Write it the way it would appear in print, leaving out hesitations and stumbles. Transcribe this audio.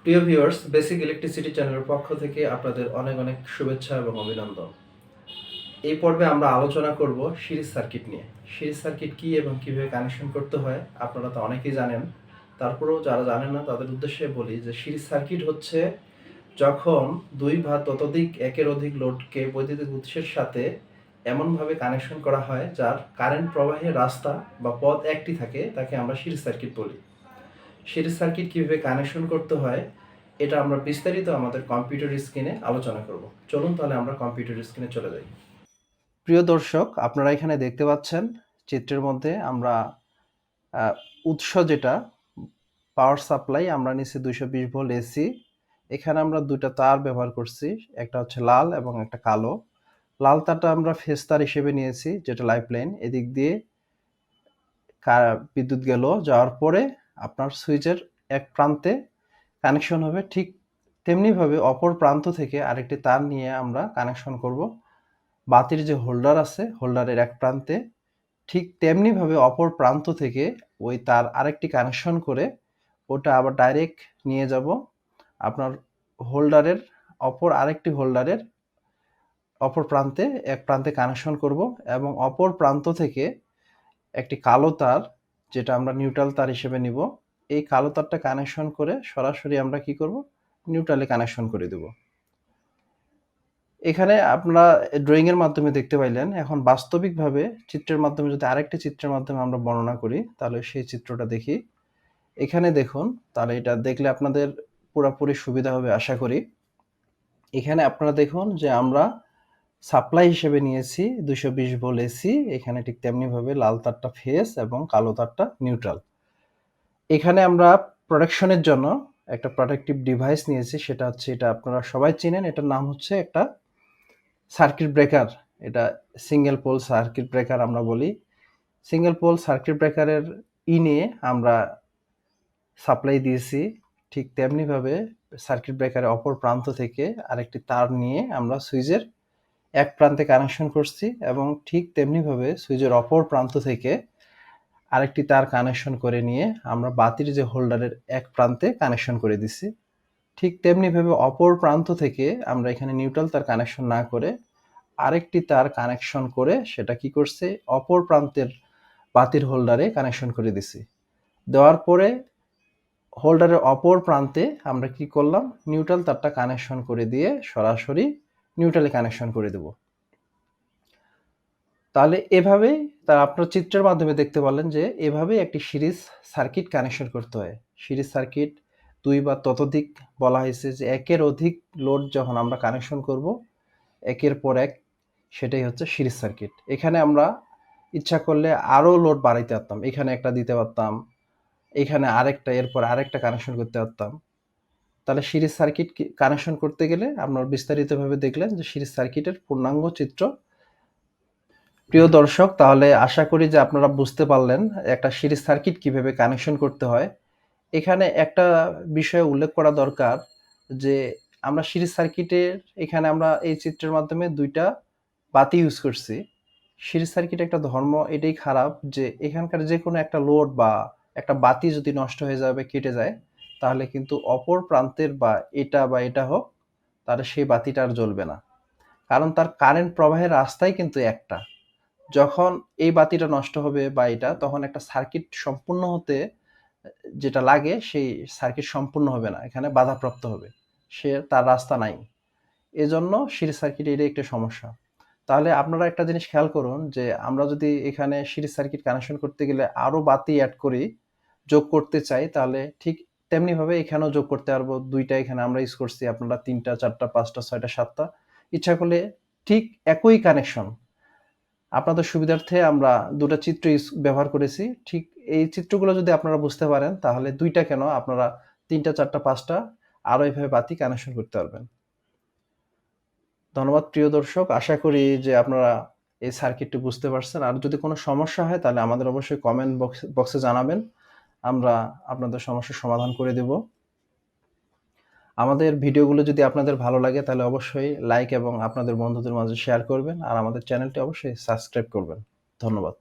প্রিয় viewers, basic electricity চ্যানেলের পক্ষ থেকে আপনাদের অনেক অনেক শুভেচ্ছা এবং অভিনন্দন। এই পর্বে আমরা আলোচনা করব সিরিজ সার্কিট নিয়ে। সিরিজ সার্কিট কি এবং কিভাবে কানেকশন করতে হয় আপনারা তো অনেকেই জানেন। তারপরেও যারা জানেন না তাদের উদ্দেশ্যে বলি যে সিরিজ সার্কিট হচ্ছে যখন দুই বা ততোধিক একের অধিক লোডকে বৈদ্যুতিক উৎসের সাথে এমনভাবে কানেকশন করা হয় যার কারেন্ট প্রবাহের রাস্তা বা পথ একটি থাকে, তাকে আমরা সিরিজ সার্কিট বলি। সিরিজ সার্কিট কীভাবে কানেকশন করতে হয় এটা আমরা বিস্তারিত আমাদের কম্পিউটার স্ক্রিনে আলোচনা করব। চলুন তাহলে আমরা কম্পিউটার স্ক্রিনে চলে যাই। প্রিয় দর্শক, আপনারা এখানে দেখতে পাচ্ছেন চিত্রের মধ্যে আমরা উৎস যেটা পাওয়ার সাপ্লাই আমরা নিচ্ছি 220 ভোল্ট এসি। এখানে আমরা দুটো তার ব্যবহার করছি, একটা হচ্ছে লাল এবং একটা কালো। লাল তারটা আমরা ফেজ তার হিসেবে নিয়েছি, যেটা লাইফ লাইন। এদিক দিয়ে বিদ্যুৎ গেল, যাওয়ার পরে আপনার সুইচের এক প্রান্তে কানেকশন হবে। ঠিক তেমনিভাবে অপর প্রান্ত থেকে আরেকটি তার নিয়ে আমরা কানেকশন করব বাতির যে হোল্ডার আছে, হোল্ডারের এক প্রান্তে। ঠিক তেমনিভাবে অপর প্রান্ত থেকে ওই তার আরেকটি কানেকশন করে ওটা আবার ডাইরেক্ট নিয়ে যাব আপনার হোল্ডারের অপর আরেকটি হোল্ডারের অপর প্রান্তে, এক প্রান্তে কানেকশন করব এবং অপর প্রান্ত থেকে একটি কালো তার, যেটা আমরা নিউট্রাল তার হিসেবে নিব, এই কালো তারটা কানেকশন করে সরাসরি আমরা কি করব, নিউট্রালে কানেকশন করে দেব। এখানে আপনারা ড্রয়িং এর মাধ্যমে দেখতে পাইলেন। এখন বাস্তবিকভাবে চিত্রের মাধ্যমে যদি আরেকটি চিত্রের মাধ্যমে আমরা বর্ণনা করি, তাহলে সেই চিত্রটা দেখি। এখানে দেখুন, তাহলে এটা দেখলে আপনাদের পুরোপুরি সুবিধা হবে আশা করি। এখানে আপনারা দেখুন যে আমরা সাপ্লাই হিসেবে নিয়েছি 220 ভোল্ট এসি। এখানে ঠিক তেমনিভাবে লাল তারটা ফেজ এবং কালো তারটা নিউট্রাল। এখানে আমরা প্রোটেকশনের জন্য একটা প্রোটেক্টিভ ডিভাইস নিয়েছি, সেটা হচ্ছে, এটা আপনারা সবাই চিনেন, এটার নাম হচ্ছে একটা সার্কিট ব্রেকার। এটা সিঙ্গেল পোল সার্কিট ব্রেকার আমরা বলি। সিঙ্গেল পোল সার্কিট ব্রেকারের নিয়ে আমরা সাপ্লাই দিয়েছি। ঠিক তেমনিভাবে সার্কিট ব্রেকারের অপর প্রান্ত থেকে আরেকটি তার নিয়ে আমরা সুইচের এক প্রান্তে কানেকশন করছি এবং ঠিক তেমনিভাবে সুইচের অপর প্রান্ত থেকে আরেকটি তার কানেকশন করে নিয়ে আমরা বাতির যে হোল্ডারের এক প্রান্তে কানেকশন করে দিছি। ঠিক তেমনিভাবে অপর প্রান্ত থেকে আমরা এখানে নিউট্রাল তার কানেকশন না করে আরেকটি তার কানেকশন করে সেটা কি করছে, অপর প্রান্তের বাতির হোল্ডারে কানেকশন করে দিছি। দেওয়ার পরে হোল্ডারের অপর প্রান্তে আমরা কি করলাম, নিউট্রাল তারটা কানেকশন করে দিয়ে সরাসরি নিউট্রালে কানেকশন করে দেব। তাহলে এভাবেই আপনার চিত্রের মাধ্যমে দেখতে পারলেন যে এভাবেই একটি সিরিজ সার্কিট কানেকশন করতে হয়। সিরিজ সার্কিট দুই বা ততোধিক বলা হয়েছে যে একের অধিক লোড যখন আমরা কানেকশন করব একের পর এক, সেটাই হচ্ছে সিরিজ সার্কিট। এখানে আমরা ইচ্ছা করলে আরও লোড বাড়াইতে পারতাম, এখানে একটা দিতে পারতাম, এখানে আরেকটা, এরপর আরেকটা কানেকশন করতে পারতাম। তাহলে সিরিজ সার্কিট কানেকশন করতে গেলে আপনারা বিস্তারিতভাবে দেখলেন যে সিরিজ সার্কিটের পূর্ণাঙ্গ চিত্র। প্রিয় দর্শক, তাহলে আশা করি যে আপনারা বুঝতে পারলেন একটা সিরিজ সার্কিট কিভাবে কানেকশন করতে হয়। এখানে একটা বিষয় উল্লেখ করা দরকার যে আমরা সিরিজ সার্কিটের এখানে আমরা এই চিত্রের মাধ্যমে দুইটা বাতি ইউজ করছি। সিরিজ সার্কিট একটা ধর্ম এটাই খারাপ যে এখানকার যে কোনো একটা লোড বা একটা বাতি যদি নষ্ট হয়ে যাবে, কেটে যায়, তাহলে কিন্তু অপর প্রান্তের বা এটা হোক, তাহলে সেই বাতিটা আর জ্বলবে না, কারণ তার কারেন্ট প্রবাহের রাস্তাই কিন্তু একটা। যখন এই বাতিটা নষ্ট হবে বা এটা, তখন একটা সার্কিট সম্পূর্ণ হতে যেটা লাগে সেই সার্কিট সম্পূর্ণ হবে না, এখানে বাধাপ্রাপ্ত হবে, তার রাস্তা নাই। এজন্য সিরিজ সার্কিট এটাই একটা সমস্যা। তাহলে আপনারা একটা জিনিস খেয়াল করুন যে আমরা যদি এখানে সিরিজ সার্কিট কানেকশন করতে গেলে আরো বাতি অ্যাড করি, যোগ করতে চাই, তাহলে ঠিক তেমনিভাবে এখানেও যোগ করতে পারবো। দুইটা এখানে আমরা ইউজ করছি, আপনারা 3টা 4টা 5টা 6টা 7টা ইচ্ছা করলে ঠিক একই কানেকশন। আপনাদের সুবিধার্থে আমরা দুটো চিত্র ব্যবহার করেছি। ঠিক এই চিত্রগুলো যদি আপনারা বুঝতে পারেন, তাহলে দুইটা কেন, আপনারা 3টা 4টা 5টা আরো এইভাবে বাতি কানেকশন করতে পারবেন। ধন্যবাদ প্রিয় দর্শক, আশা করি যে আপনারা এই সার্কিটটি বুঝতে পারছেন। আর যদি কোনো সমস্যা হয় তাহলে আমাদের অবশ্যই কমেন্ট বক্সে জানাবেন, আমরা আপনাদের সমস্যার সমাধান করে দেব। আমাদের ভিডিওগুলো যদি আপনাদের ভালো লাগে তাহলে অবশ্যই লাইক এবং আপনাদের বন্ধুদের মাঝে শেয়ার করবেন, আর আমাদের চ্যানেলটি অবশ্যই সাবস্ক্রাইব করবেন। ধন্যবাদ।